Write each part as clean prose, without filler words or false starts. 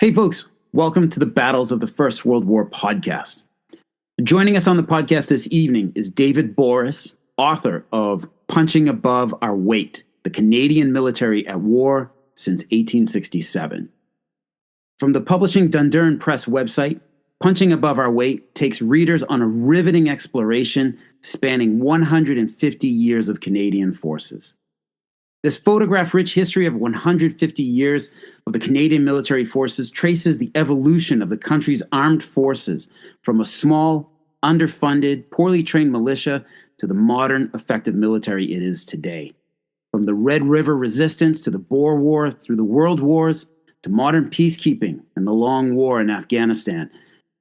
Hey folks, welcome to the Battles of the First World War podcast. Joining us on the podcast this evening is David Borys, author of Punching Above Our Weight, the Canadian Military at War since 1867. From the Publishing Dundurn Press website, Punching Above Our Weight takes readers on a riveting exploration spanning 150 years of Canadian forces. This photograph-rich history of 150 years of the Canadian military forces traces the evolution of the country's armed forces from a small, underfunded, poorly trained militia to the modern, effective military it is today. From the Red River Resistance to the Boer War, through the World Wars, to modern peacekeeping and the Long War in Afghanistan,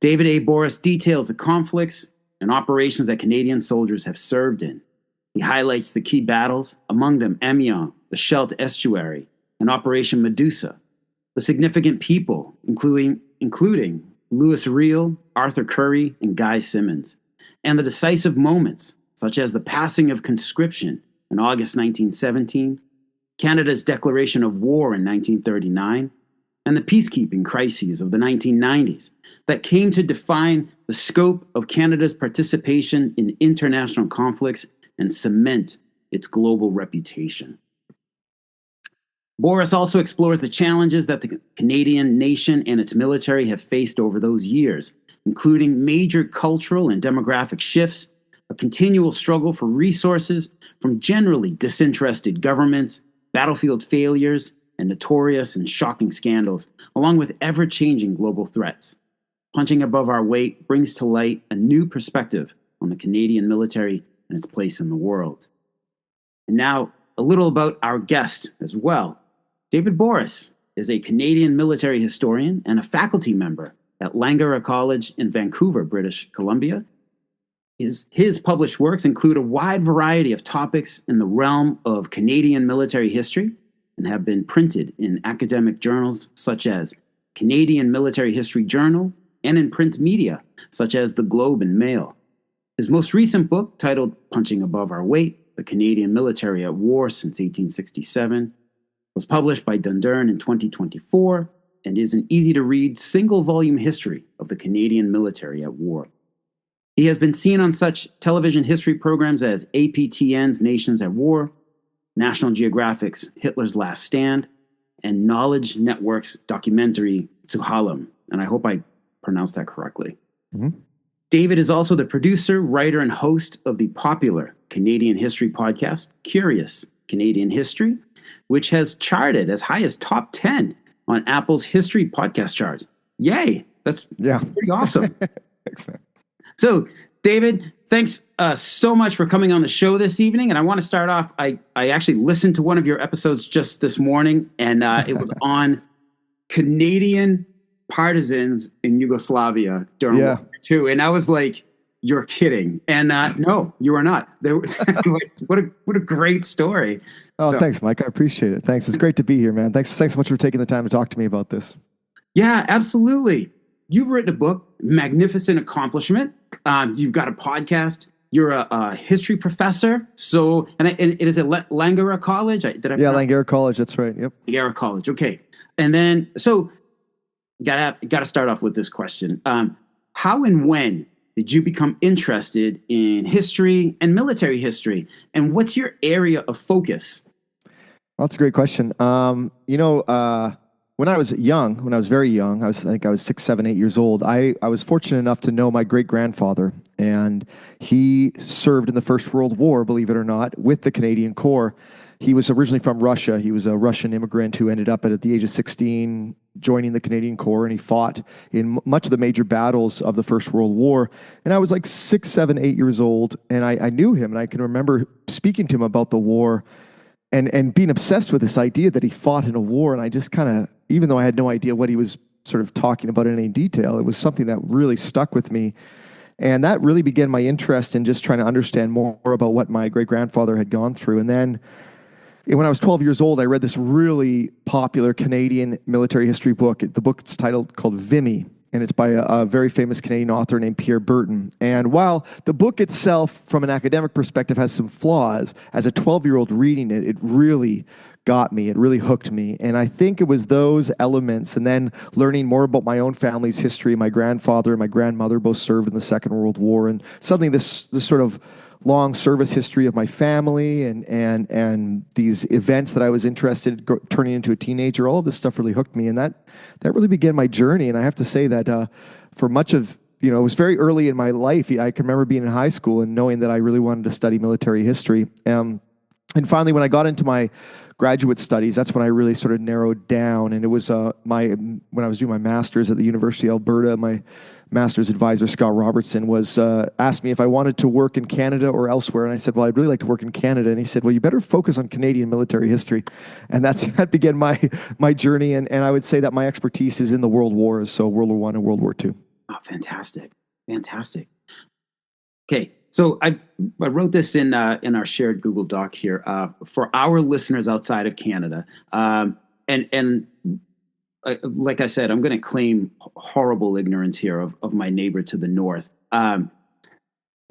David A. Borys details the conflicts and operations that Canadian soldiers have served in. He highlights the key battles, among them Amiens, the Scheldt Estuary, and Operation Medusa, the significant people, including Louis Riel, Arthur Currie, and Guy Simonds, and the decisive moments, such as the passing of conscription in August 1917, Canada's declaration of war in 1939, and the peacekeeping crises of the 1990s that came to define the scope of Canada's participation in international conflicts and cement its global reputation. Borys also explores the challenges that the Canadian nation and its military have faced over those years, including major cultural and demographic shifts, a continual struggle for resources from generally disinterested governments, battlefield failures, and notorious and shocking scandals, along with ever-changing global threats. Punching Above Our Weight brings to light a new perspective on the Canadian military and its place in the world. And now, a little about our guest as well. David Borys is a Canadian military historian and a faculty member at Langara College in Vancouver, British Columbia. His published works include a wide variety of topics in the realm of Canadian military history and have been printed in academic journals such as Canadian Military History Journal and in print media such as The Globe and Mail. His most recent book, titled Punching Above Our Weight, the Canadian Military at War since 1867, was published by Dundurn in 2024 and is an easy-to-read, single-volume history of the Canadian military at war. He has been seen on such television history programs as APTN's Nations at War, National Geographic's Hitler's Last Stand, and Knowledge Network's documentary Zuhalem, and I hope I pronounced that correctly. Mm-hmm. David is also the producer, writer, and host of the popular Canadian history podcast, Curious Canadian History, which has charted as high as top 10 on Apple's history podcast charts. Yay! That's pretty awesome. Thanks, man. So, David, thanks so much for coming on the show this evening. And I want to start off, I actually listened to one of your episodes just this morning, and it was on Canadian partisans in Yugoslavia during World War II, and I was like, "You're kidding!" And no, you are not. Like, what a great story. Oh, thanks, Mike. I appreciate it. Thanks. It's great to be here, man. Thanks so much for taking the time to talk to me about this. Yeah, absolutely. You've written a book, magnificent accomplishment. You've got a podcast. You're a history professor. So, and it is at Langara College. Langara College. That's right. Yep. Langara College. Okay, and then so. Got to start off with this question. How and when did you become interested in history and military history? And what's your area of focus? Well, that's a great question. When I was very young, I think I was 6, 7, 8 years old, I was fortunate enough to know my great-grandfather, and he served in the First World War, believe it or not, with the Canadian Corps. He was originally from Russia. He was a Russian immigrant who ended up at the age of 16 joining the Canadian Corps, and he fought in much of the major battles of the First World War. And I was like 6, 7, 8 years old, and I knew him, and I can remember speaking to him about the war and being obsessed with this idea that he fought in a war. And I just kind of, even though I had no idea what he was sort of talking about in any detail, it was something that really stuck with me. And that really began my interest in just trying to understand more about what my great-grandfather had gone through. And then when I was 12 years old, I read this really popular Canadian military history book. The book's called Vimy, and it's by a very famous Canadian author named Pierre Burton. And while the book itself, from an academic perspective, has some flaws, as a 12-year-old reading it, it really got me. It really hooked me. And I think it was those elements, and then learning more about my own family's history. My grandfather and my grandmother both served in the Second World War, and suddenly this sort of long service history of my family and these events that I was interested in turning into a teenager, all of this stuff really hooked me, and that really began my journey. And I have to say that for much of, it was very early in my life. I can remember being in high school and knowing that I really wanted to study military history. And finally, when I got into my graduate studies, that's when I really sort of narrowed down. And it was when I was doing my master's at the University of Alberta, my master's advisor, Scott Robertson, asked me if I wanted to work in Canada or elsewhere. And I said, well, I'd really like to work in Canada. And he said, well, you better focus on Canadian military history. And that began my journey. And I would say that my expertise is in the world wars, so World War I and World War II. Oh, fantastic. Fantastic. Okay. So I wrote this in our shared Google Doc here for our listeners outside of Canada. Like I said, I'm going to claim horrible ignorance here of my neighbor to the north. Can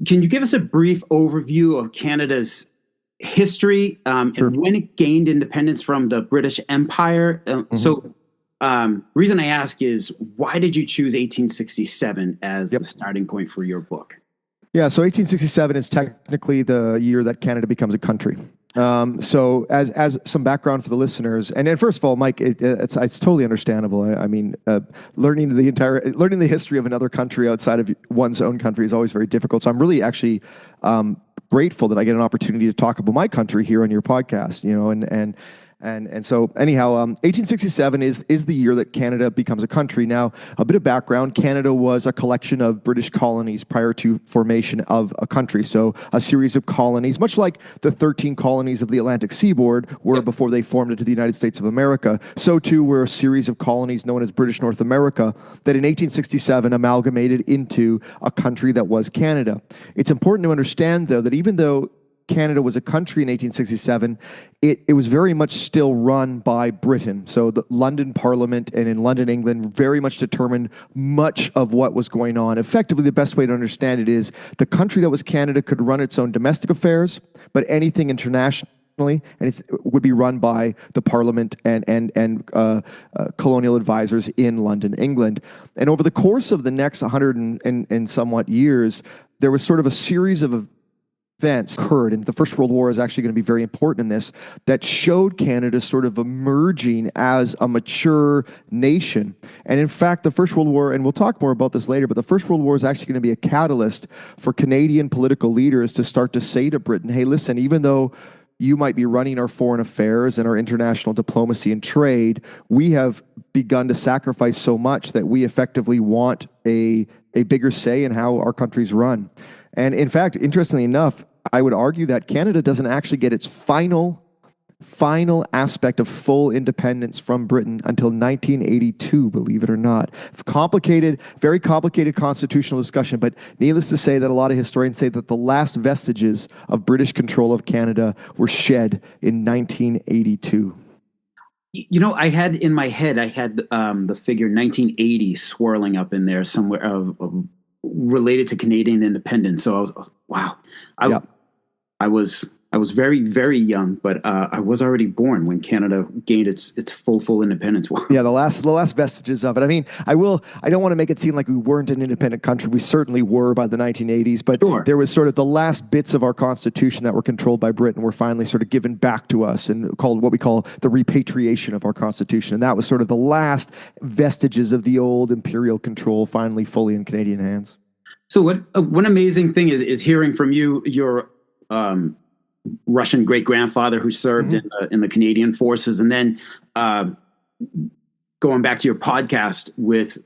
you give us a brief overview of Canada's history Sure. and when it gained independence from the British Empire? So reason I ask is, why did you choose 1867 as the starting point for your book? Yeah, so 1867 is technically the year that Canada becomes a country. So as some background for the listeners, and then first of all, Mike, it's totally understandable. I mean, learning the history of another country outside of one's own country is always very difficult. So I'm really actually grateful that I get an opportunity to talk about my country here on your podcast. And so anyhow, 1867 is the year that Canada becomes a country. Now, a bit of background: Canada was a collection of British colonies prior to formation of a country. So a series of colonies, much like the 13 colonies of the Atlantic seaboard were before they formed into the United States of America. So too were a series of colonies known as British North America that in 1867 amalgamated into a country that was Canada. It's important to understand, though, that even though Canada was a country in 1867, it was very much still run by Britain. So the London Parliament and in London, England, very much determined much of what was going on. Effectively, the best way to understand it is the country that was Canada could run its own domestic affairs, but anything internationally would be run by the Parliament and colonial advisors in London, England. And over the course of the next 100 and somewhat years, there was sort of a series of events occurred, and the First World War is actually going to be very important in this, that showed Canada sort of emerging as a mature nation. And in fact, the First World War, and we'll talk more about this later, but the First World War is actually going to be a catalyst for Canadian political leaders to start to say to Britain, hey, listen, even though you might be running our foreign affairs and our international diplomacy and trade, we have begun to sacrifice so much that we effectively want a bigger say in how our country's run. And in fact, interestingly enough, I would argue that Canada doesn't actually get its final aspect of full independence from Britain until 1982, believe it or not. Very complicated constitutional discussion, but needless to say that a lot of historians say that the last vestiges of British control of Canada were shed in 1982. I had in my head, the figure 1980 swirling up in there somewhere related to Canadian independence. So I was wow. I was very, very young, but I was already born when Canada gained its full independence. Wow. Yeah, the last vestiges of it. I mean, I don't want to make it seem like we weren't an independent country. We certainly were by the 1980s, but there was sort of the last bits of our Constitution that were controlled by Britain were finally sort of given back to us and called what we call the repatriation of our Constitution. And that was sort of the last vestiges of the old imperial control finally fully in Canadian hands. So one amazing thing is hearing from you, your Russian great-grandfather who served in the Canadian forces, and then going back to your podcast with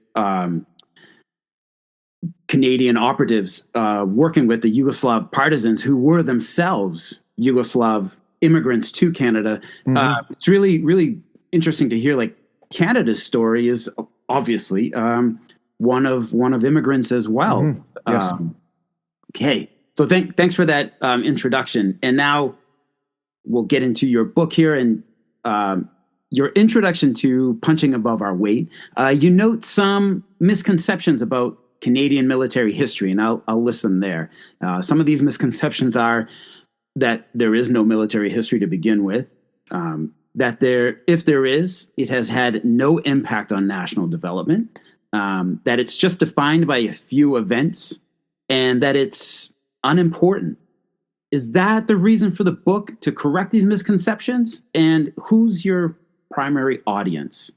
Canadian operatives working with the Yugoslav partisans who were themselves Yugoslav immigrants to Canada. It's really, really interesting to hear. Like, Canada's story is obviously one of immigrants as well. Yes. Okay. So thanks for that introduction. And now we'll get into your book here and your introduction to Punching Above Our Weight. You note some misconceptions about Canadian military history, and I'll list them there. Some of these misconceptions are that there is no military history to begin with, that if there is, it has had no impact on national development, that it's just defined by a few events, and that it's unimportant. Is that the reason for the book, to correct these misconceptions? And who's your primary audience?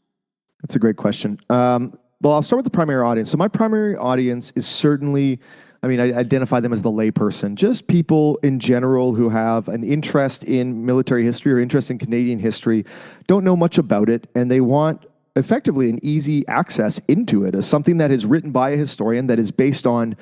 That's a great question. Well, I'll start with the primary audience. So my primary audience is certainly, I mean, I identify them as the layperson, just people in general who have an interest in military history or interest in Canadian history, don't know much about it, and they want effectively an easy access into it as something that is written by a historian, that is based on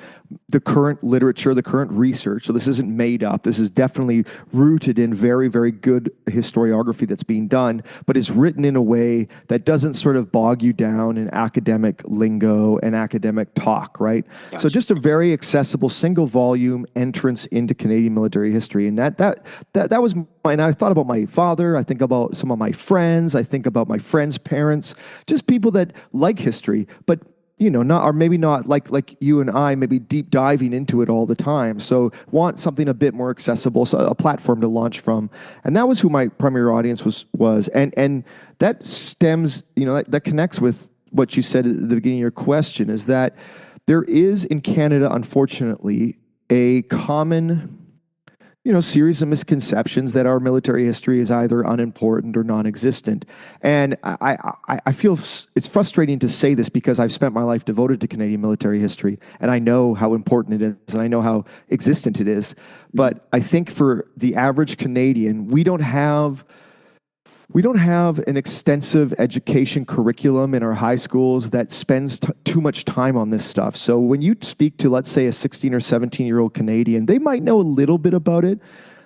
the current literature, the current research. So this isn't made up. This is definitely rooted in very, very good historiography that's being done, but is written in a way that doesn't sort of bog you down in academic lingo and academic talk, right? Gotcha. So just a very accessible single volume entrance into Canadian military history. And that was and I thought about my father, I think about some of my friends, I think about my friends' parents, just people that like history, but not, or maybe not like you and I, maybe deep diving into it all the time. So want something a bit more accessible, so a platform to launch from. And that was who my primary audience was. And that stems, that connects with what you said at the beginning of your question, is that there is in Canada, unfortunately, a common series of misconceptions that our military history is either unimportant or non-existent. And I feel it's frustrating to say this because I've spent my life devoted to Canadian military history, and I know how important it is, and I know how existent it is. But I think for the average Canadian, we don't have an extensive education curriculum in our high schools that spends too much time on this stuff. So when you speak to, let's say, a 16 or 17-year-old Canadian, they might know a little bit about it,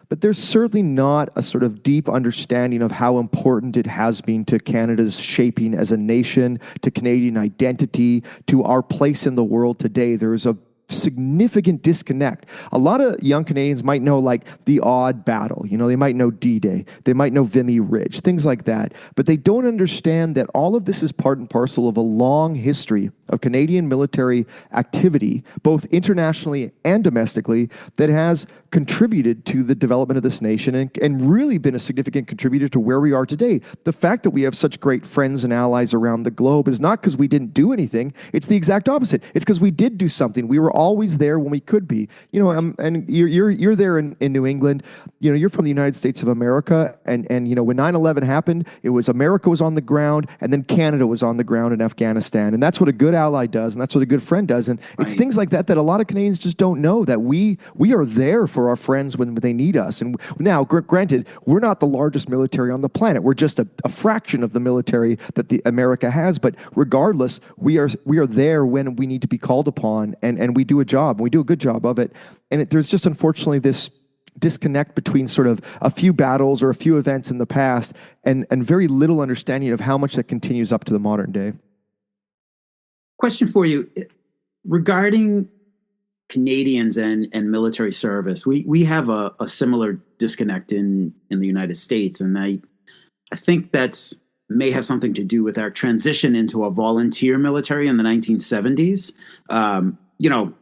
but there's certainly not a sort of deep understanding of how important it has been to Canada's shaping as a nation, to Canadian identity, to our place in the world today. There's a significant disconnect. A lot of young Canadians might know like the odd battle, they might know D-Day, they might know Vimy Ridge, things like that, but they don't understand that all of this is part and parcel of a long history of Canadian military activity, both internationally and domestically, that has contributed to the development of this nation and really been a significant contributor to where we are today. The fact that we have such great friends and allies around the globe is not because we didn't do anything. It's the exact opposite. It's because we did do something. We were always there when we could be. And you're there in New England. You're from the United States of America, and when 9/11 happened, it was America was on the ground, and then Canada was on the ground in Afghanistan, and that's what a good ally does, and that's what a good friend does, and it's things like that a lot of Canadians just don't know, that we are there for our friends when they need us. And now, granted, we're not the largest military on the planet. We're just a fraction of the military that America has, but regardless, we are there when we need to be called upon, and we do a job, and we do a good job of it. And there's just unfortunately this disconnect between sort of a few battles or a few events in the past and very little understanding of how much that continues up to the modern day. Question for you regarding Canadians and military service. We have a similar disconnect in the United States, and I think that's may have something to do with our transition into a volunteer military in the 1970s.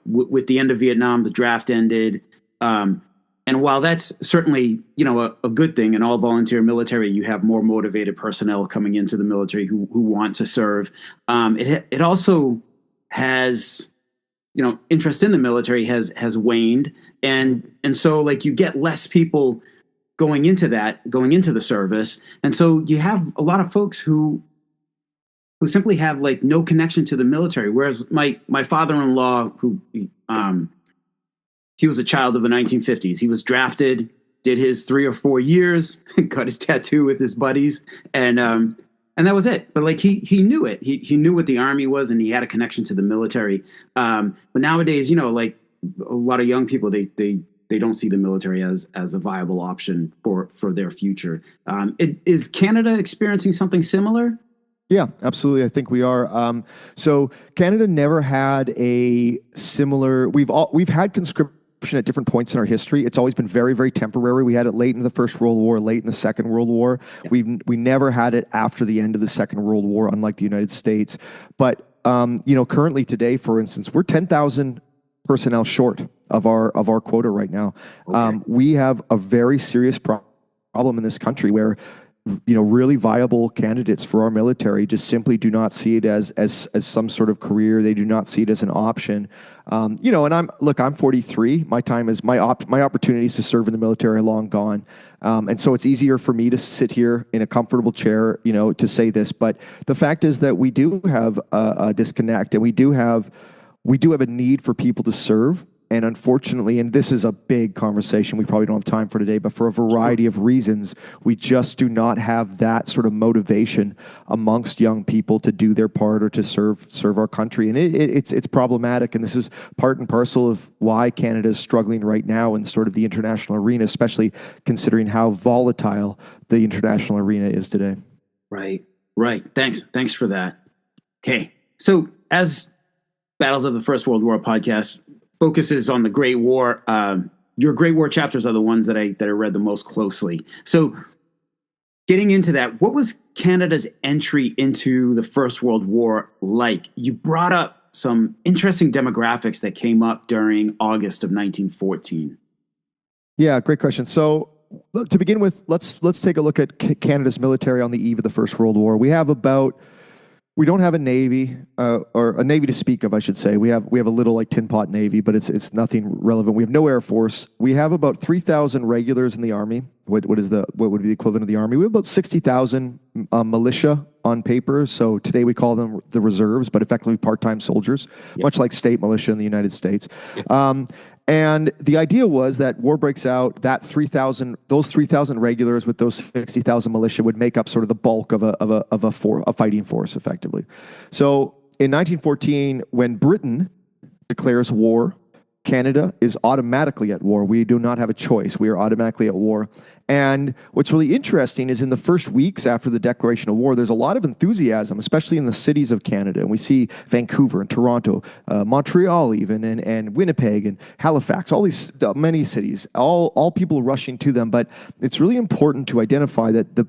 With the end of Vietnam, the draft ended. And while that's certainly, a good thing, in all volunteer military, you have more motivated personnel coming into the military who want to serve. It also has, interest in the military has waned. And so like you get less people going into the service. And so you have a lot of folks who simply have like no connection to the military. Whereas my father-in-law, who, he was a child of the 1950s. He was drafted, did his 3 or 4 years, got his tattoo with his buddies, and that was it. But like he knew it. He knew what the Army was, and he had a connection to the military. But nowadays, like a lot of young people, they don't see the military as a viable option for their future. Is Canada experiencing something similar? Yeah, absolutely. I think we are. So Canada never had a similar. We've had conscription at different points in our history. It's always been very, very temporary. We had it late in the First World War, late in the Second World War. Yeah. We never had it after the end of the Second World War, unlike the United States. But currently today, for instance, we're 10,000 personnel short of our quota right now. Okay. We have a very serious problem in this country where really viable candidates for our military just simply do not see it as some sort of career. They do not see it as an option. And I'm 43. My opportunities to serve in the military are long gone. And so it's easier for me to sit here in a comfortable chair, to say this. But the fact is that we do have a disconnect, and we do have a need for people to serve. And unfortunately, and this is a big conversation we probably don't have time for today, but for a variety of reasons, we just do not have that sort of motivation amongst young people to do their part or to serve our country. And it's problematic. And this is part and parcel of why Canada is struggling right now in sort of the international arena, especially considering how volatile the international arena is today. Right. Thanks for that. Okay. So as Battles of the First World War podcast focuses on the Great War, your Great War chapters are the ones that I read the most closely. So getting into that, what was Canada's entry into the First World War like? You brought up some interesting demographics that came up during August of 1914. Yeah, great question. So to begin with, let's take a look at Canada's military on the eve of the First World War. We don't have a navy, or a navy to speak of, I should say. We have a little like tin pot navy, but it's nothing relevant. We have no air force. We have about 3,000 regulars in the army. What would be the equivalent of the army? We have about 60,000 militia on paper. So today we call them the reserves, but effectively part-time soldiers, much like state militia in the United States. And the idea was that war breaks out, those 3,000 regulars with those 60,000 militia would make up sort of the bulk of a fighting force, effectively. So in 1914, when Britain declares war, Canada is automatically at war. We do not have a choice. We are automatically at war. And what's really interesting is in the first weeks after the declaration of war, there's a lot of enthusiasm, especially in the cities of Canada. And we see Vancouver and Toronto, Montreal even, and Winnipeg and Halifax, all these many cities, all people rushing to them. But it's really important to identify that the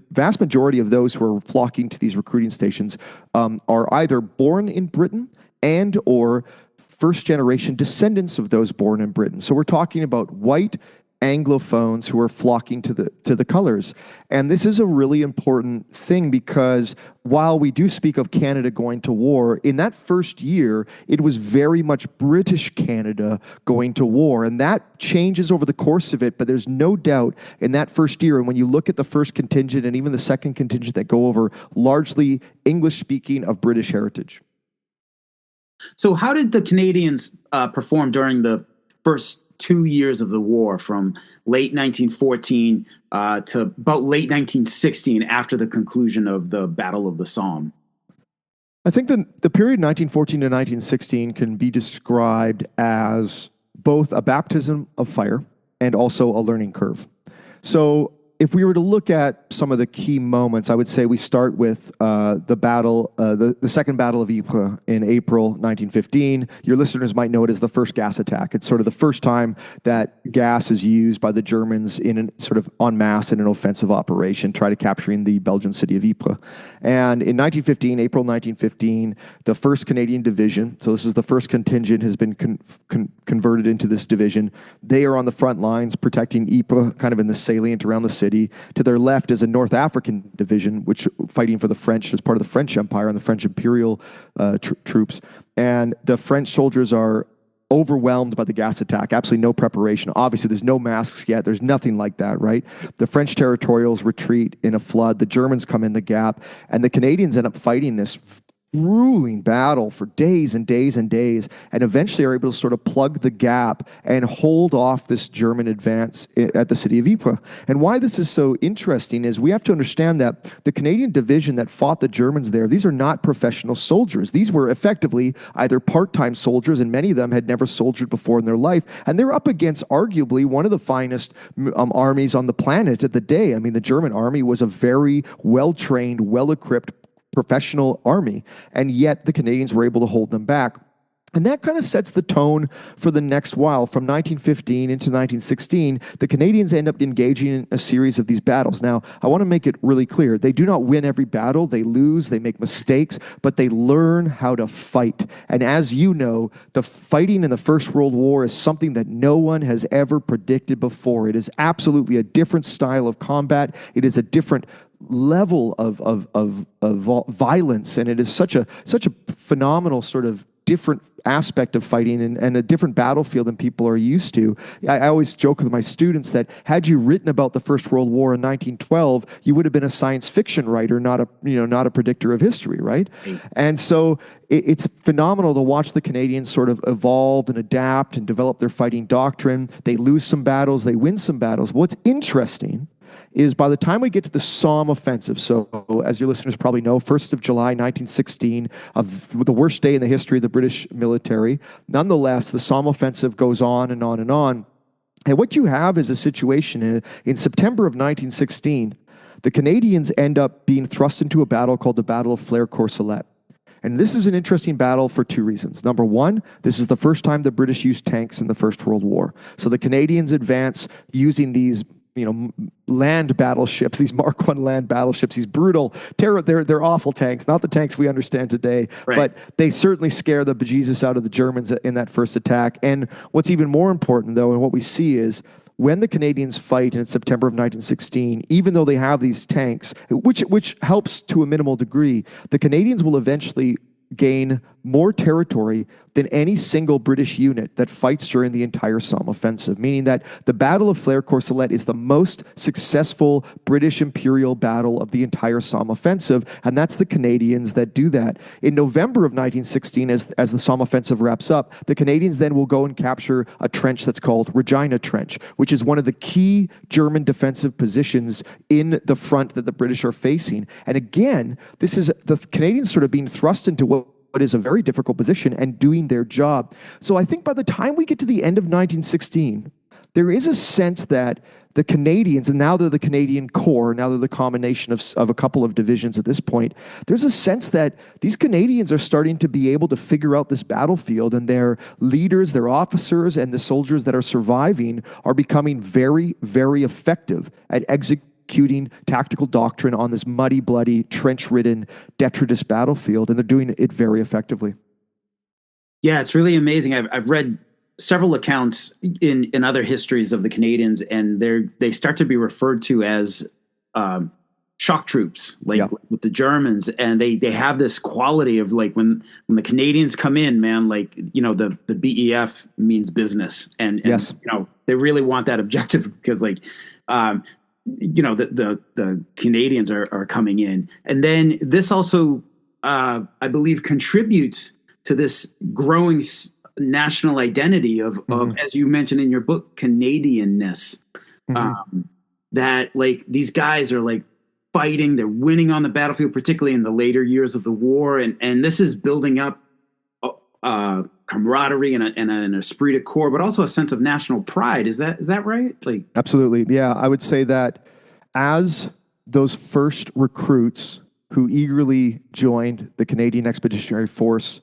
vast majority of those who are flocking to these recruiting stations are either born in Britain and or first-generation descendants of those born in Britain. So we're talking about white Anglophones who are flocking to the colors. And this is a really important thing because while we do speak of Canada going to war, in that first year, it was very much British Canada going to war. And that changes over the course of it, but there's no doubt in that first year, and when you look at the first contingent and even the second contingent that go over, largely English-speaking of British heritage. So how did the Canadians perform during the first 2 years of the war, from late 1914 to about late 1916, after the conclusion of the Battle of the Somme? I think the period 1914 to 1916 can be described as both a baptism of fire and also a learning curve. So if we were to look at some of the key moments, I would say we start with the Second Battle of Ypres in April 1915. Your listeners might know it as the first gas attack. It's sort of the first time that gas is used by the Germans sort of en masse in an offensive operation, try to capturing the Belgian city of Ypres. And in April 1915, the 1st Canadian Division, so this is the first contingent, has been converted into this division. They are on the front lines protecting Ypres, kind of in the salient around the city. To their left is a North African division, which fighting for the French as part of the French Empire and the French imperial troops. And the French soldiers are overwhelmed by the gas attack. Absolutely no preparation. Obviously, there's no masks yet. There's nothing like that, right? The French territorials retreat in a flood. The Germans come in the gap. And the Canadians end up fighting this grueling battle for days and days and days, and eventually are able to sort of plug the gap and hold off this German advance at the city of Ypres. And why this is so interesting is we have to understand that the Canadian division that fought the Germans there, these are not professional soldiers. These were effectively either part-time soldiers, and many of them had never soldiered before in their life, and they're up against arguably one of the finest armies on the planet at the day. I mean, the German army was a very well-trained, well-equipped professional army, and yet the Canadians were able to hold them back. And that kind of sets the tone for the next while. From 1915 into 1916, the Canadians end up engaging in a series of these battles. Now, I want to make it really clear. They do not win every battle. They lose, they make mistakes, but they learn how to fight. And as you know, the fighting in the First World War is something that no one has ever predicted before. It is absolutely a different style of combat. It is a different level of violence, and it is such a phenomenal sort of different aspect of fighting and a different battlefield than people are used to. I always joke with my students that had you written about the First World War in 1912, you would have been a science fiction writer, not a predictor of history, right? And so it's phenomenal to watch the Canadians sort of evolve and adapt and develop their fighting doctrine. They lose some battles, they win some battles. What's interesting is by the time we get to the Somme offensive, so as your listeners probably know, 1st of July, 1916, the worst day in the history of the British military. Nonetheless, the Somme offensive goes on and on and on. And what you have is a situation in September of 1916, the Canadians end up being thrust into a battle called the Battle of Flers-Courcelette. And this is an interesting battle for two reasons. Number one, this is the first time the British used tanks in the First World War. So the Canadians advance using these land battleships, these Mark I land battleships, these brutal, they're awful tanks, not the tanks we understand today, right. But they certainly scare the bejesus out of the Germans in that first attack. And what's even more important, though, and what we see is when the Canadians fight in September of 1916, even though they have these tanks, which helps to a minimal degree, the Canadians will eventually gain more territory than any single British unit that fights during the entire Somme offensive, meaning that the Battle of Flers-Courcelette is the most successful British imperial battle of the entire Somme offensive, and that's the Canadians that do that. In November of 1916, as the Somme offensive wraps up, the Canadians then will go and capture a trench that's called Regina Trench, which is one of the key German defensive positions in the front that the British are facing. And again, this is the Canadians sort of being thrust into what is a very difficult position and doing their job. So I think by the time we get to the end of 1916, there is a sense that the Canadians, and now they're the Canadian Corps, now they're the combination of a couple of divisions at this point, there's a sense that these Canadians are starting to be able to figure out this battlefield, and their leaders, their officers, and the soldiers that are surviving are becoming very, very effective at executing tactical doctrine on this muddy, bloody, trench-ridden, detritus battlefield, and they're doing it very effectively. Yeah, it's really amazing. I've read several accounts in other histories of the Canadians, and they start to be referred to as shock troops, like with the Germans, and they have this quality of like when the Canadians come in, man, like the BEF means business, and yes, they really want that objective because like. The Canadians are coming in. And then this also, I believe, contributes to this growing national identity of as you mentioned in your book, Canadianness. That like these guys are like fighting, they're winning on the battlefield, particularly in the later years of the war. And this is building up camaraderie and an esprit de corps, but also a sense of national pride. Is that right? Like, absolutely. Yeah. I would say that as those first recruits who eagerly joined the Canadian Expeditionary Force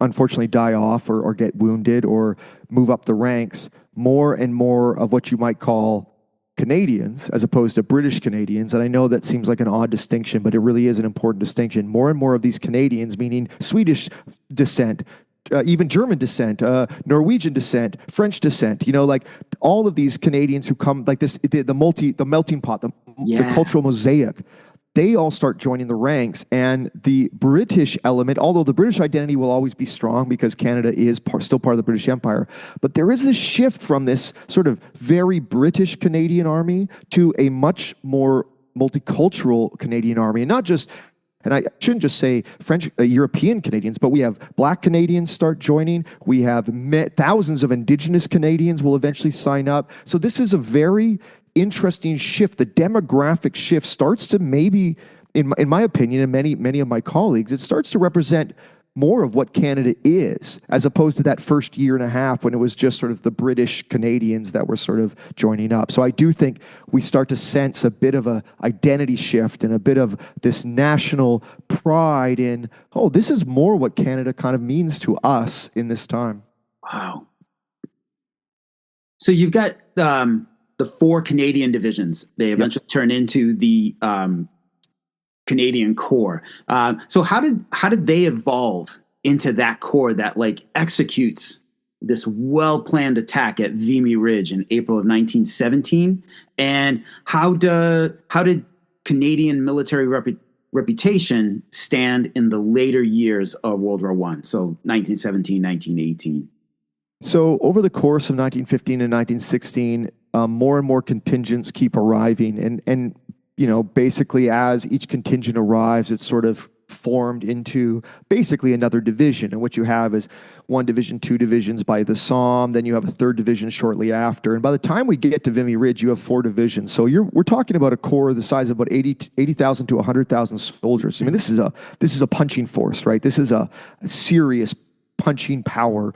unfortunately die off or get wounded or move up the ranks, more and more of what you might call Canadians as opposed to British Canadians, and I know that seems like an odd distinction, but it really is an important distinction. More and more of these Canadians, meaning Swedish descent, even German descent, Norwegian descent, French descent, like all of these Canadians who come like this, the melting pot, the cultural mosaic, they all start joining the ranks. And the British element, although the British identity will always be strong because Canada is still part of the British Empire, but there is this shift from this sort of very British Canadian army to a much more multicultural Canadian army. And not just, and I shouldn't just say French, European Canadians, but we have Black Canadians start joining. We have thousands of Indigenous Canadians will eventually sign up. So this is a very interesting shift. The demographic shift starts to maybe, in my opinion, and many of my colleagues, it starts to represent more of what Canada is, as opposed to that first year and a half when it was just sort of the British Canadians that were sort of joining up. So I do think we start to sense a bit of a identity shift and a bit of this national pride in, oh, this is more what Canada kind of means to us in this time. Wow. So you've got the 4 Canadian divisions. They eventually turn into the Canadian Corps. So how did they evolve into that corps that like executes this well-planned attack at Vimy Ridge in April of 1917? And how did Canadian military reputation stand in the later years of World War I? So 1917, 1918. So over the course of 1915 and 1916, more and more contingents keep arriving, and basically as each contingent arrives, it's sort of formed into basically another division. And what you have is 1 division, 2 divisions by the Somme, then you have a 3rd division shortly after. And by the time we get to Vimy Ridge, you have 4 divisions. So we're talking about a corps the size of about 80,000 to 100,000 soldiers. I mean, this is a punching force, right? This is a serious punching power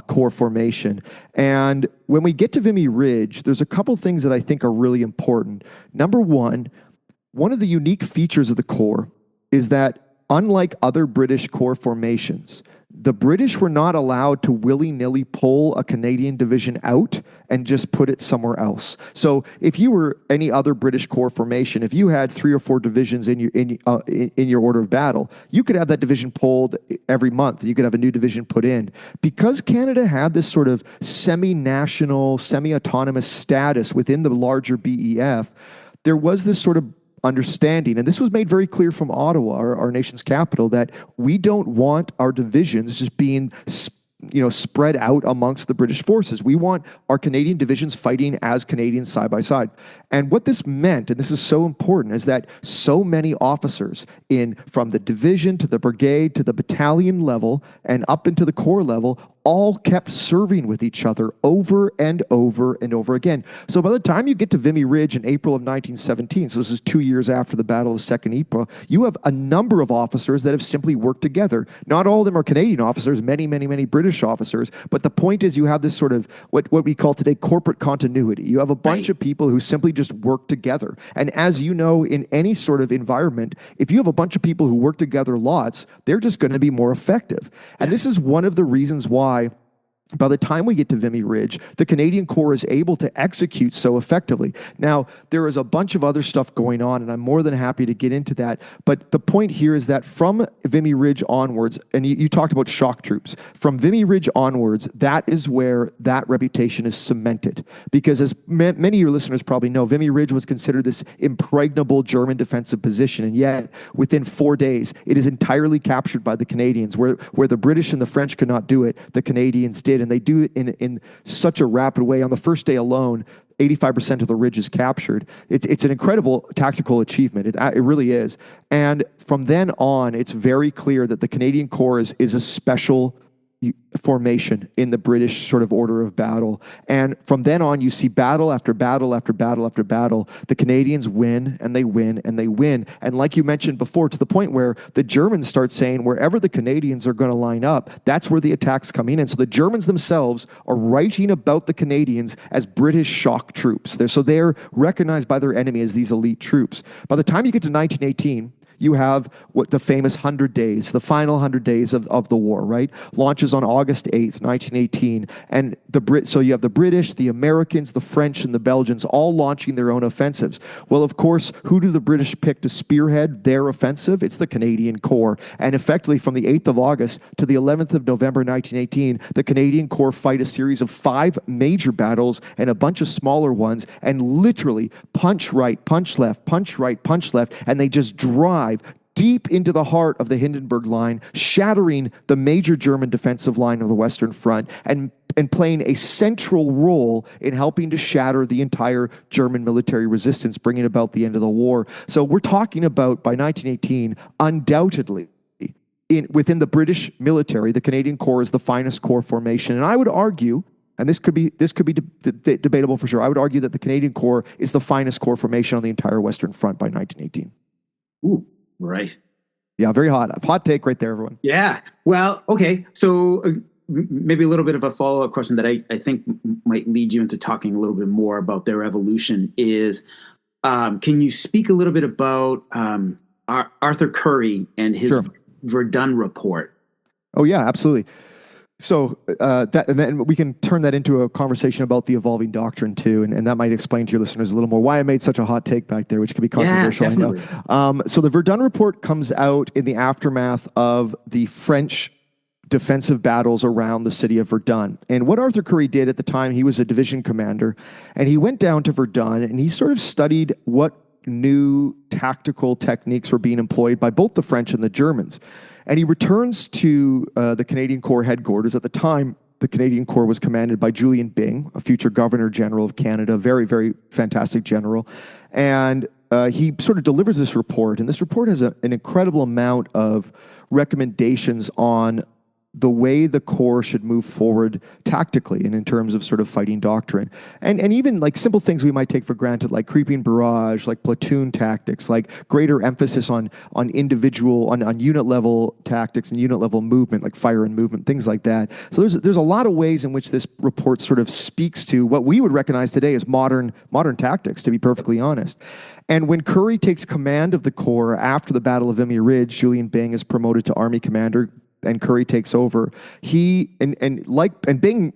corps formation. And when we get to Vimy Ridge, there's a couple things that I think are really important. Number one of the unique features of the corps is that unlike other British corps formations, the British were not allowed to willy-nilly pull a Canadian division out and just put it somewhere else. So if you were any other British corps formation, if you had 3 or 4 divisions in your order of battle, you could have that division pulled every month. You could have a new division put in. Because Canada had this sort of semi-national, semi-autonomous status within the larger BEF, there was this sort of understanding, and this was made very clear from Ottawa, our nation's capital, that we don't want our divisions just being spread out amongst the British forces. We want our Canadian divisions fighting as Canadians side by side. And what this meant, and this is so important, is that so many officers from the division to the brigade to the battalion level and up into the corps level all kept serving with each other over and over and over again. So by the time you get to Vimy Ridge in April of 1917, so this is 2 years after the Battle of Second Ypres, you have a number of officers that have simply worked together. Not all of them are Canadian officers, many, many, many British officers, but the point is you have this sort of what we call today corporate continuity. You have a bunch of people who simply just work together. And as you know, in any sort of environment, if you have a bunch of people who work together lots, they're just going to be more effective. And this is one of the reasons why by the time we get to Vimy Ridge, the Canadian Corps is able to execute so effectively. Now, there is a bunch of other stuff going on, and I'm more than happy to get into that. But the point here is that from Vimy Ridge onwards, and you talked about shock troops, from Vimy Ridge onwards, that is where that reputation is cemented. Because as many of your listeners probably know, Vimy Ridge was considered this impregnable German defensive position, and yet within 4 days, it is entirely captured by the Canadians. Where the British and the French could not do it, the Canadians did. And they do it in such a rapid way. On the first day alone, 85% of the ridge is captured. It's an incredible tactical achievement. It really is. And from then on, it's very clear that the Canadian Corps is a special formation in the British sort of order of battle. And from then on, you see battle after battle after battle after battle. The Canadians win and they win and they win. And like you mentioned before, to the point where the Germans start saying wherever the Canadians are going to line up, that's where the attacks come in. And so the Germans themselves are writing about the Canadians as British shock troops. They're recognized by their enemy as these elite troops. By the time you get to 1918, you have what the famous 100 days, the final 100 days of the war, right? Launches on August 8th, 1918. And so you have the British, the Americans, the French, and the Belgians all launching their own offensives. Well, of course, who do the British pick to spearhead their offensive? It's the Canadian Corps. And effectively, from the 8th of August to the 11th of November, 1918, the Canadian Corps fight a series of 5 major battles and a bunch of smaller ones, and literally punch right, punch left, punch right, punch left, and they just drive deep into the heart of the Hindenburg Line, shattering the major German defensive line of the Western Front and playing a central role in helping to shatter the entire German military resistance, bringing about the end of the war. So we're talking about, by 1918, undoubtedly, within the British military, the Canadian Corps is the finest corps formation. And I would argue, and this could be debatable for sure, I would argue that the Canadian Corps is the finest corps formation on the entire Western Front by 1918. Ooh. Right. Yeah, very hot. Hot take right there, everyone. Yeah. Well, okay. So maybe a little bit of a follow-up question that I think might lead you into talking a little bit more about their evolution is, can you speak a little bit about Arthur Currie and his Sure. Verdun report? Oh yeah, absolutely. So and then we can turn that into a conversation about the evolving doctrine too, and that might explain to your listeners a little more why I made such a hot take back there, which could be controversial, I know. So the Verdun report comes out in the aftermath of the French defensive battles around the city of Verdun. And what Arthur Currie did at the time, he was a division commander, and he went down to Verdun and he sort of studied what new tactical techniques were being employed by both the French and the Germans. And he returns to the Canadian Corps headquarters. At the time, the Canadian Corps was commanded by Julian Byng, a future Governor General of Canada, very, very fantastic general. And he sort of delivers this report. And this report has an incredible amount of recommendations on the way the Corps should move forward tactically and in terms of sort of fighting doctrine. And even like simple things we might take for granted, like creeping barrage, like platoon tactics, like greater emphasis on individual, on unit level tactics and unit level movement, like fire and movement, things like that. So there's a lot of ways in which this report sort of speaks to what we would recognize today as modern tactics, to be perfectly honest. And when Currie takes command of the Corps after the Battle of Vimy Ridge, Julian Byng is promoted to Army Commander, and Currie takes over. Byng,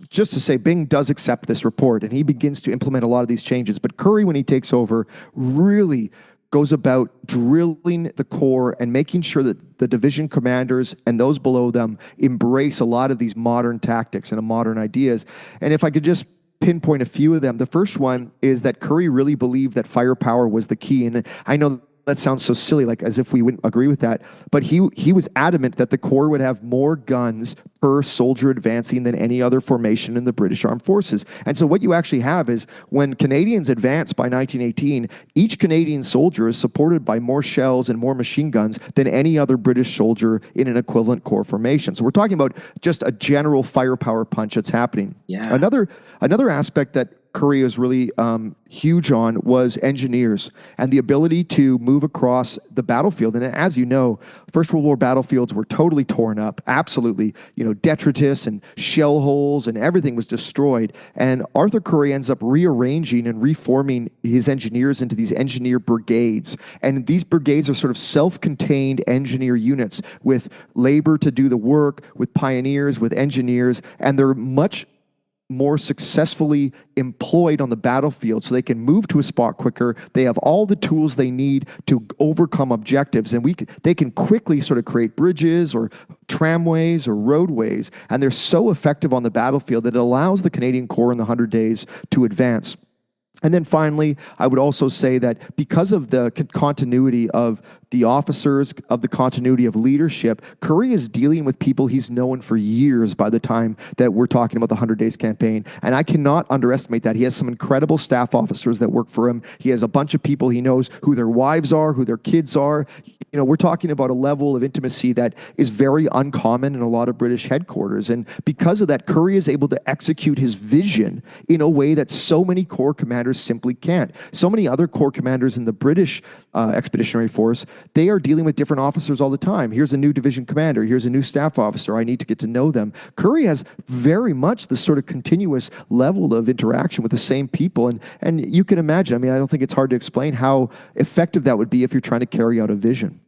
just to say, Byng does accept this report, and he begins to implement a lot of these changes. But Currie, when he takes over, really goes about drilling the Corps and making sure that the division commanders and those below them embrace a lot of these modern tactics and modern ideas. And if I could just pinpoint a few of them, the first one is that Currie really believed that firepower was the key. And I know that sounds so silly, like as if we wouldn't agree with that. But he was adamant that the Corps would have more guns per soldier advancing than any other formation in the British Armed Forces. And so what you actually have is when Canadians advance by 1918, each Canadian soldier is supported by more shells and more machine guns than any other British soldier in an equivalent Corps formation. So we're talking about just a general firepower punch that's happening. Yeah. Another aspect that Currie was really huge on was engineers and the ability to move across the battlefield. And as you know, First World War battlefields were totally torn up, absolutely, detritus and shell holes and everything was destroyed. And Arthur Currie ends up rearranging and reforming his engineers into these engineer brigades. And these brigades are sort of self-contained engineer units with labor to do the work, with pioneers, with engineers, and they're much more successfully employed on the battlefield so they can move to a spot quicker. They have all the tools they need to overcome objectives, and they can quickly sort of create bridges or tramways or roadways, and they're so effective on the battlefield that it allows the Canadian Corps in the 100 days to advance. And then finally, I would also say that because of the continuity of the officers, of the continuity of leadership, Currie is dealing with people he's known for years by the time that we're talking about the 100 Days campaign. And I cannot underestimate that. He has some incredible staff officers that work for him. He has a bunch of people he knows who their wives are, who their kids are. We're talking about a level of intimacy that is very uncommon in a lot of British headquarters. And because of that, Currie is able to execute his vision in a way that so many Corps commanders simply can't. So many other Corps commanders in the British Expeditionary Force, they are dealing with different officers all the time. Here's a new division commander. Here's a new staff officer. I need to get to know them. Currie has very much this sort of continuous level of interaction with the same people. And you can imagine, I don't think it's hard to explain how effective that would be if you're trying to carry out a vision.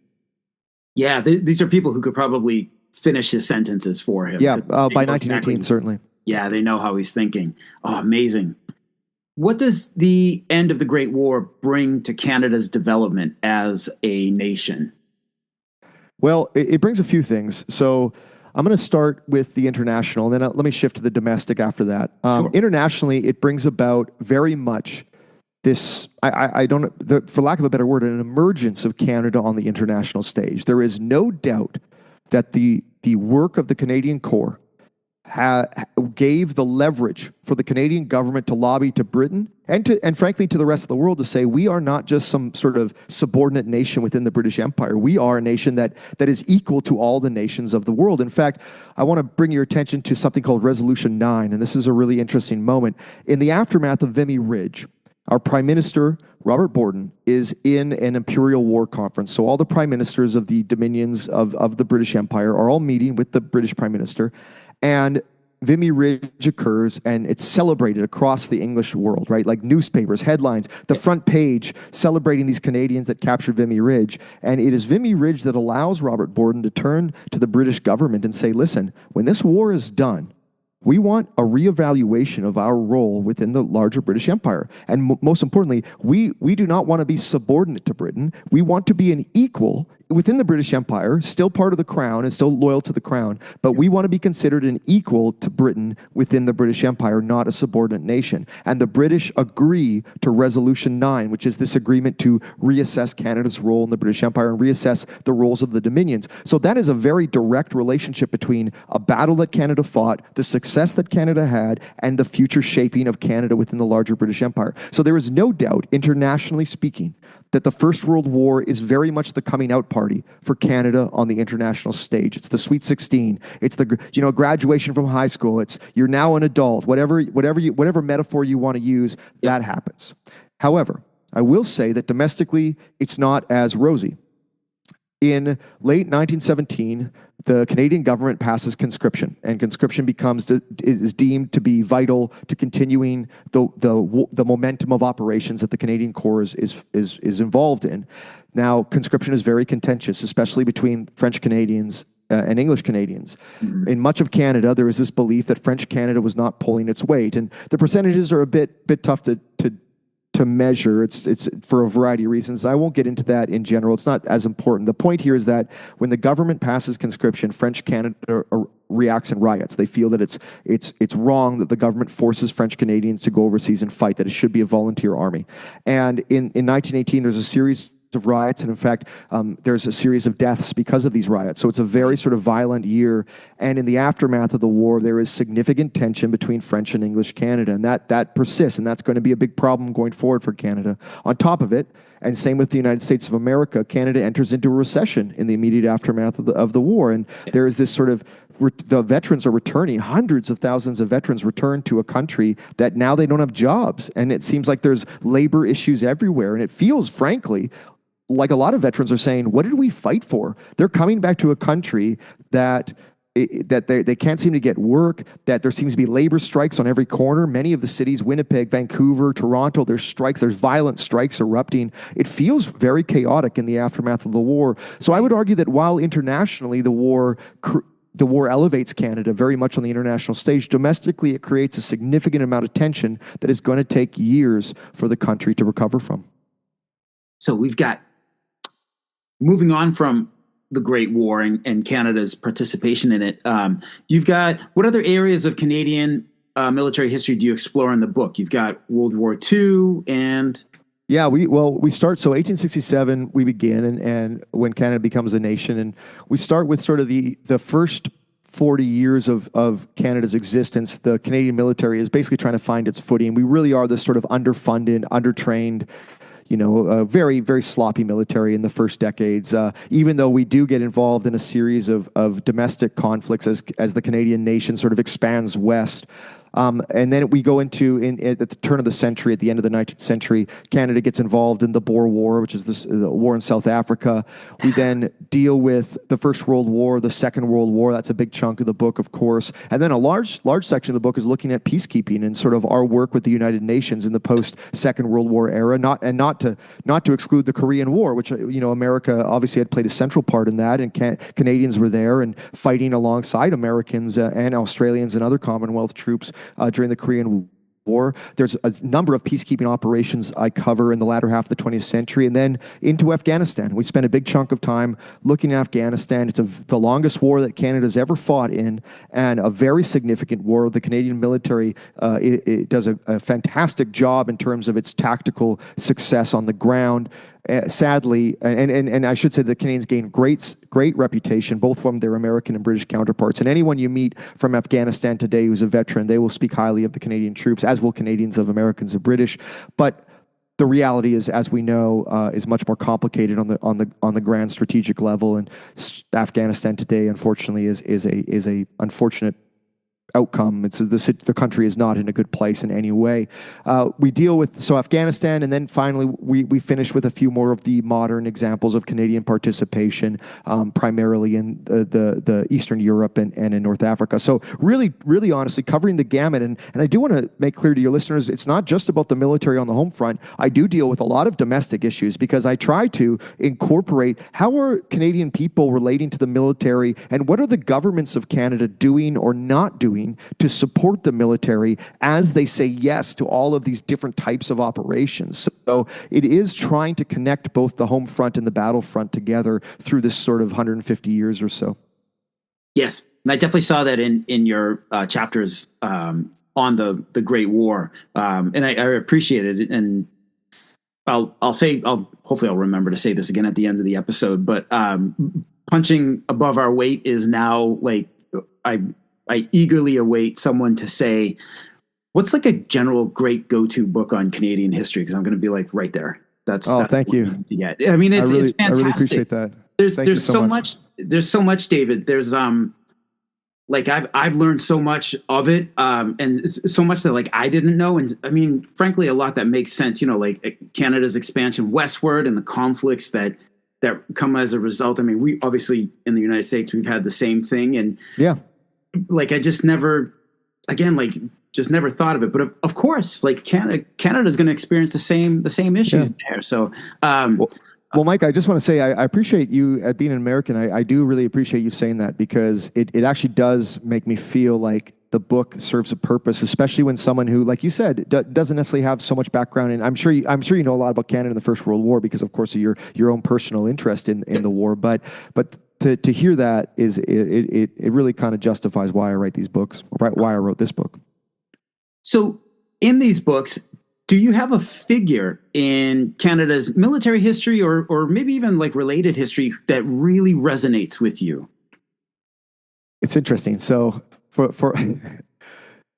Yeah, these are people who could probably finish his sentences for him. Yeah, by 1918, certainly. Yeah, they know how he's thinking. Oh, amazing. What does the end of the Great War bring to Canada's development as a nation? Well, it brings a few things. So I'm going to start with the international, and then let me shift to the domestic after that. Sure. Internationally, it brings about very much this, for lack of a better word, an emergence of Canada on the international stage. There is no doubt that the work of the Canadian Corps gave the leverage for the Canadian government to lobby to Britain and frankly to the rest of the world to say we are not just some sort of subordinate nation within the British Empire. We are a nation that is equal to all the nations of the world. In fact, I want to bring your attention to something called Resolution 9, and this is a really interesting moment. In the aftermath of Vimy Ridge, our Prime Minister, Robert Borden is in an Imperial War conference. So all the prime ministers of the dominions of the British Empire are all meeting with the British prime minister. And Vimy Ridge occurs, and it's celebrated across the English world, right? Like newspapers, headlines, the front page celebrating these Canadians that captured Vimy Ridge. And it is Vimy Ridge that allows Robert Borden to turn to the British government and say, listen, when this war is done, we want a reevaluation of our role within the larger British Empire. And most importantly, we do not want to be subordinate to Britain. We want to be an equal within the British Empire, still part of the crown and still loyal to the crown, but we want to be considered an equal to Britain within the British Empire, not a subordinate nation. And the British agree to Resolution 9, which is this agreement to reassess Canada's role in the British Empire and reassess the roles of the dominions. So that is a very direct relationship between a battle that Canada fought, the success that Canada had, and the future shaping of Canada within the larger British Empire. So there is no doubt, internationally speaking, that the First World War is very much the coming out party for Canada on the international stage. It's the Sweet 16. It's the graduation from high school. It's you're now an adult. Whatever metaphor you want to use, that happens. However, I will say that domestically, it's not as rosy. In late 1917, the Canadian government passes conscription, and conscription is deemed to be vital to continuing the momentum of operations that the Canadian Corps is involved in. Now, conscription is very contentious, especially between French Canadians and English Canadians. Mm-hmm. In much of Canada, there is this belief that French Canada was not pulling its weight, and the percentages are a bit tough to measure. It's for a variety of reasons. I won't get into that in general. It's not as important. The point here is that when the government passes conscription, French Canada reacts in riots. They feel that it's wrong that the government forces French Canadians to go overseas and fight, that it should be a volunteer army. And in 1918, there's a series of riots, and in fact, there's a series of deaths because of these riots. So it's a very sort of violent year, and in the aftermath of the war, there is significant tension between French and English Canada, and that persists, and that's going to be a big problem going forward for Canada. On top of it, and same with the United States of America, Canada enters into a recession in the immediate aftermath of the war, and there is this sort of the veterans are returning. Hundreds of thousands of veterans return to a country that now they don't have jobs, and it seems like there's labor issues everywhere, and it feels, frankly, like a lot of veterans are saying, what did we fight for? They're coming back to a country that they can't seem to get work, that there seems to be labor strikes on every corner. Many of the cities, Winnipeg, Vancouver, Toronto, there's strikes, there's violent strikes erupting. It feels very chaotic in the aftermath of the war. So I would argue that while internationally the war elevates Canada very much on the international stage, domestically it creates a significant amount of tension that is going to take years for the country to recover from. So we've got, moving on from the Great War and Canada's participation in it, you've got, what other areas of Canadian military history do you explore in the book? You've got World War II and... Yeah, we start, so 1867 we begin, and when Canada becomes a nation, and we start with sort of the first 40 years of Canada's existence. The Canadian military is basically trying to find its footing. We really are this sort of underfunded, undertrained, very, very sloppy military in the first decades, even though we do get involved in a series of domestic conflicts as the Canadian nation sort of expands west. And then we go into, at the turn of the century, at the end of the 19th century, Canada gets involved in the Boer War, which is the war in South Africa. We then deal with the First World War, the Second World War. That's a big chunk of the book, of course. And then a large section of the book is looking at peacekeeping and sort of our work with the United Nations in the post-Second World War era, not to exclude the Korean War, which, America obviously had played a central part in that, and Canadians were there and fighting alongside Americans and Australians and other Commonwealth troops during the Korean War. There's a number of peacekeeping operations I cover in the latter half of the 20th century, and then into Afghanistan. We spent a big chunk of time looking at Afghanistan. It's the longest war that Canada's ever fought in, and a very significant war. The Canadian military it does a fantastic job in terms of its tactical success on the ground. Sadly, and I should say the Canadians gained great reputation, both from their American and British counterparts. And anyone you meet from Afghanistan today who's a veteran, they will speak highly of the Canadian troops, as will Canadians of Americans and British. But the reality is, as we know, is much more complicated on the grand strategic level. And Afghanistan today, unfortunately, is a unfortunate outcome. The country is not in a good place in any way. We deal with Afghanistan, and then finally we finish with a few more of the modern examples of Canadian participation, primarily in the Eastern Europe and in North Africa. So really, really honestly, covering the gamut. And I do want to make clear to your listeners, it's not just about the military on the home front. I do deal with a lot of domestic issues because I try to incorporate how are Canadian people relating to the military, and what are the governments of Canada doing or not doing to support the military as they say yes to all of these different types of operations. So it is trying to connect both the home front and the battlefront together through this sort of 150 years or so. Yes, and I definitely saw that in your chapters on the Great War, and I appreciated it. And hopefully I'll remember to say this again at the end of the episode. But punching above our weight is now like I eagerly await someone to say, what's like a general great go-to book on Canadian history? Because I'm going to be like right there. That's thank you. I mean, it's fantastic. I really appreciate that. There's so much. There's so much, David. There's like I've learned so much of it, and so much that like I didn't know, and I mean, frankly, a lot that makes sense. You know, like Canada's expansion westward and the conflicts that come as a result. I mean, we obviously in the United States we've had the same thing, and like I just never thought of it. But of course, like Canada's going to experience the same issues there. So. Well, Mike, I just want to say I appreciate you being an American. I do really appreciate you saying that, because it actually does make me feel like the book serves a purpose, especially when someone who, like you said, doesn't necessarily have so much background. And I'm sure you know a lot about Canada in the First World War because, of course, of your own personal interest in the war. But to hear that it really kind of justifies why I write these books, why I wrote this book. So in these books, do you have a figure in Canada's military history or maybe even like related history that really resonates with you? It's interesting. So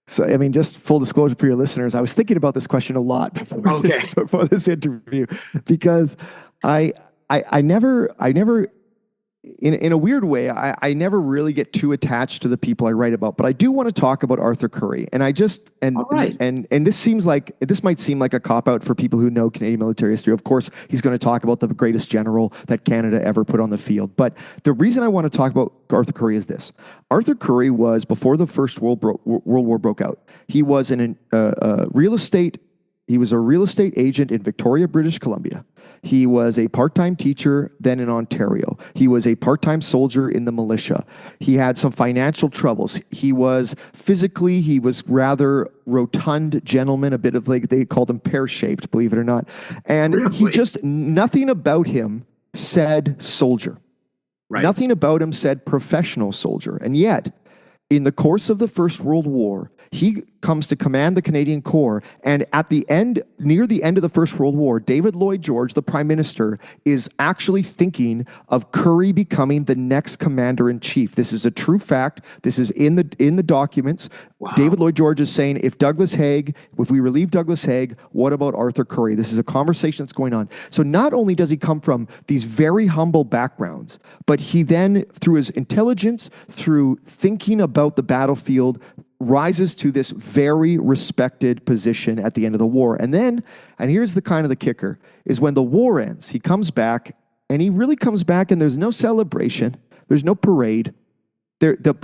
so I mean, just full disclosure for your listeners, I was thinking about this question a lot before this interview, because I never in a weird way, I never really get too attached to the people I write about, but I do want to talk about Arthur Currie. And this might seem like a cop-out for people who know Canadian military history. Of course, he's going to talk about the greatest general that Canada ever put on the field. But the reason I want to talk about Arthur Currie is this. Arthur Currie was, before the First World War broke out, he was a real estate agent in Victoria, British Columbia. He was a part-time teacher then in Ontario. He was a part-time soldier in the militia. He had some financial troubles. He was rather rotund gentleman, a bit of like, they called him pear-shaped, believe it or not. And really? Nothing about him said soldier. Right. Nothing about him said professional soldier. And yet, in the course of the First World War, he comes to command the Canadian Corps, and near the end of the First World War, David Lloyd George, the Prime Minister, is actually thinking of Currie becoming the next commander-in-chief. This is a true fact. This is in the documents. Wow. David Lloyd George is saying, if we relieve Douglas Haig, what about Arthur Currie? This is a conversation that's going on. So not only does he come from these very humble backgrounds, but he then, through his intelligence, through thinking about the battlefield, rises to this very respected position at the end of the war. And here's the kind of the kicker, is when the war ends, he comes back, and he really comes back, and there's no celebration, there's no parade.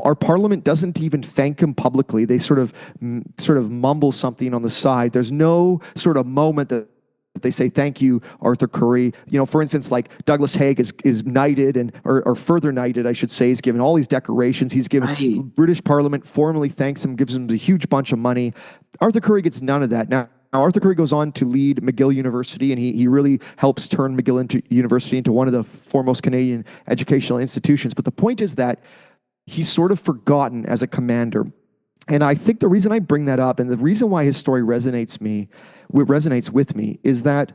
Our parliament doesn't even thank him publicly. They sort of mumble something on the side. There's no sort of moment that they say, thank you, Arthur Currie. You know, for instance, like Douglas Haig is knighted or further knighted, I should say. He's given all these decorations. He's given British Parliament formally thanks him, gives him a huge bunch of money. Arthur Currie gets none of that. Now Arthur Currie goes on to lead McGill University, and he really helps turn McGill University into one of the foremost Canadian educational institutions. But the point is that he's sort of forgotten as a commander. And I think the reason I bring that up, and the reason why his story resonates with me, is that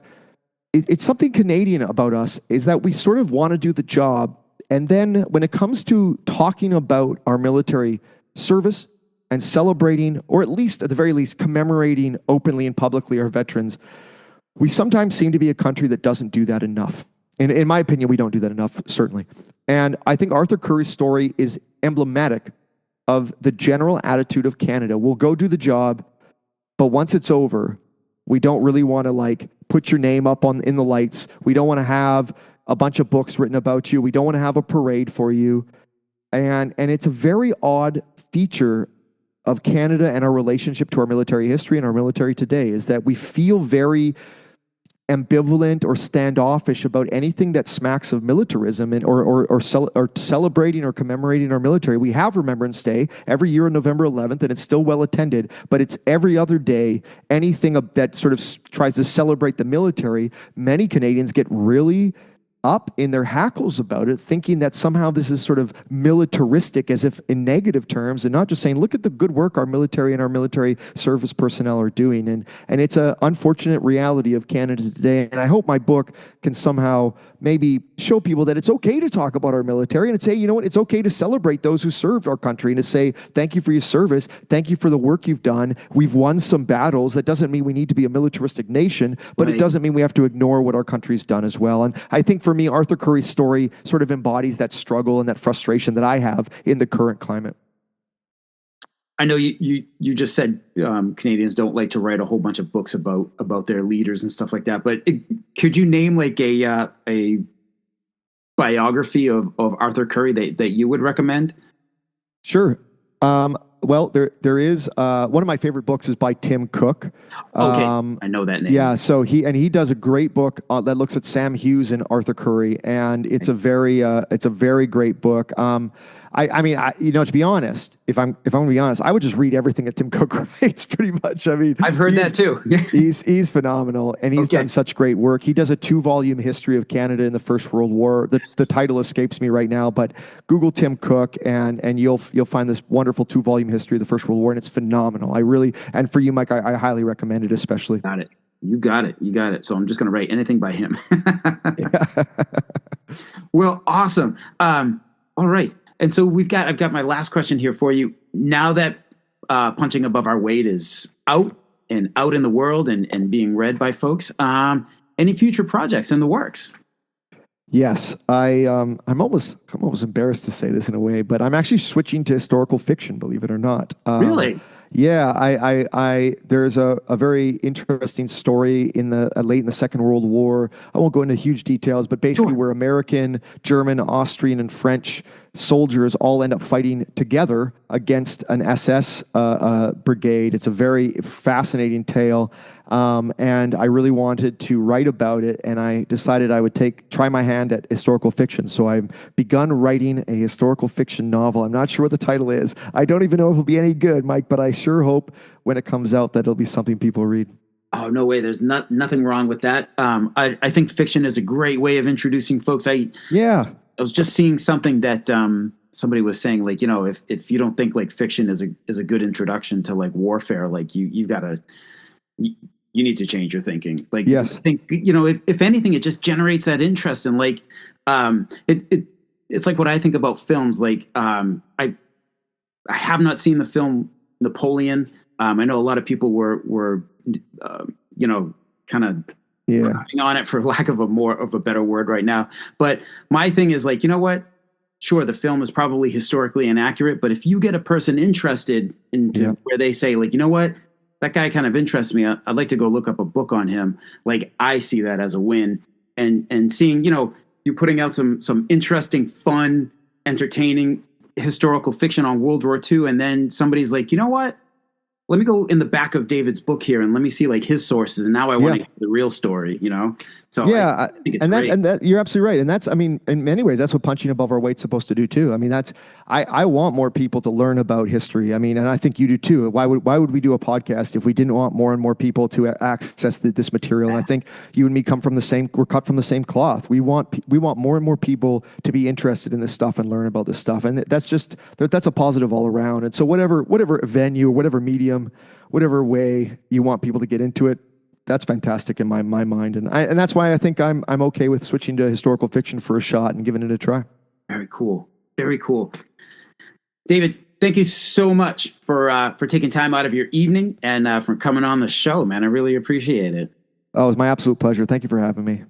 it's something Canadian about us, is that we sort of want to do the job. And then when it comes to talking about our military service and celebrating, or at the very least, commemorating openly and publicly our veterans, we sometimes seem to be a country that doesn't do that enough. And in my opinion, we don't do that enough, certainly. And I think Arthur Currie's story is emblematic of the general attitude of Canada. We'll go do the job, but once it's over, we don't really want to like put your name up in the lights. We don't want to have a bunch of books written about you. We don't want to have a parade for you. And it's a very odd feature of Canada and our relationship to our military history and our military today, is that we feel very ambivalent or standoffish about anything that smacks of militarism and or celebrating or commemorating our military. We have Remembrance Day every year on November 11th, and it's still well attended, but it's every other day. Anything that sort of tries to celebrate the military, many Canadians get really up in their hackles about it, thinking that somehow this is sort of militaristic, as if in negative terms, and not just saying, look at the good work our military and our military service personnel are doing. And it's an unfortunate reality of Canada today. And I hope my book can somehow maybe show people that it's okay to talk about our military and say, you know what, it's okay to celebrate those who served our country and to say, thank you for your service. Thank you for the work you've done. We've won some battles. That doesn't mean we need to be a militaristic nation, but It doesn't mean we have to ignore what our country's done as well. And I think for me, Arthur Currie's story sort of embodies that struggle and that frustration that I have in the current climate. I know you just said Canadians don't like to write a whole bunch of books about their leaders and stuff like that, but could you name like a biography of Arthur Currie that you would recommend? Sure. Well, there is one of my favorite books is by Tim Cook. Okay, I know that name. Yeah, so he does a great book that looks at Sam Hughes and Arthur Currie, and it's a very great book. I mean, to be honest, if I'm going to be honest, I would just read everything that Tim Cook writes pretty much. I mean, I've heard that too. he's phenomenal, and he's done such great work. He does a 2-volume history of Canada in the First World War. The title escapes me right now, but Google Tim Cook and you'll find this wonderful 2-volume history of the First World War, and it's phenomenal. And for you, Mike, I highly recommend it, especially. Got it. You got it. So I'm just going to write anything by him. Well, awesome. All right. And so I've got my last question here for you. Now that Punching Above Our Weight is out in the world and being read by folks, any future projects in the works? Yes, I'm almost embarrassed to say this in a way, but I'm actually switching to historical fiction, believe it or not. Really? Yeah, there's a very interesting story late in the Second World War. I won't go into huge details, but basically where American, German, Austrian, and French soldiers all end up fighting together against an SS brigade. It's a very fascinating tale. And I really wanted to write about it, and I decided I would try my hand at historical fiction. So I've begun writing a historical fiction novel. I'm not sure what the title is. I don't even know if it'll be any good, Mike, but I sure hope when it comes out that it'll be something people read. Oh, no way. There's nothing wrong with that. I think fiction is a great way of introducing folks. I was just seeing something that somebody was saying, like, if you don't think like fiction is a good introduction to like warfare, like you've got to... You need to change your thinking. Like, yes. I think, if anything, it just generates that interest. And like, it's like what I think about films. Like, I have not seen the film Napoleon. I know a lot of people were kind of crying on it, for lack of a better word right now. But my thing is like, you know what? Sure, the film is probably historically inaccurate, but if you get a person interested into where they say, like, you know what? That guy kind of interests me. I'd like to go look up a book on him. Like, I see that as a win. And seeing, you putting out some interesting, fun, entertaining historical fiction on World War II, and then somebody's like, you know what? Let me go in the back of David's book here and let me see like his sources. And now I want to get the real story, So I think it's great. And you're absolutely right. And that's, I mean, in many ways, that's what Punching Above Our Weight's supposed to do too. I mean, I want more people to learn about history. I mean, and I think you do too. Why would we do a podcast if we didn't want more and more people to access this material? And I think you and me we're cut from the same cloth. We want more and more people to be interested in this stuff and learn about this stuff. And that's a positive all around. And so whatever venue, whatever medium, whatever way you want people to get into it, that's fantastic in my mind, and that's why I think I'm okay with switching to historical fiction for a shot and giving it a try. Very cool, very cool. David, thank you so much for taking time out of your evening and for coming on the show, man. I really appreciate it. Oh, it was my absolute pleasure. Thank you for having me.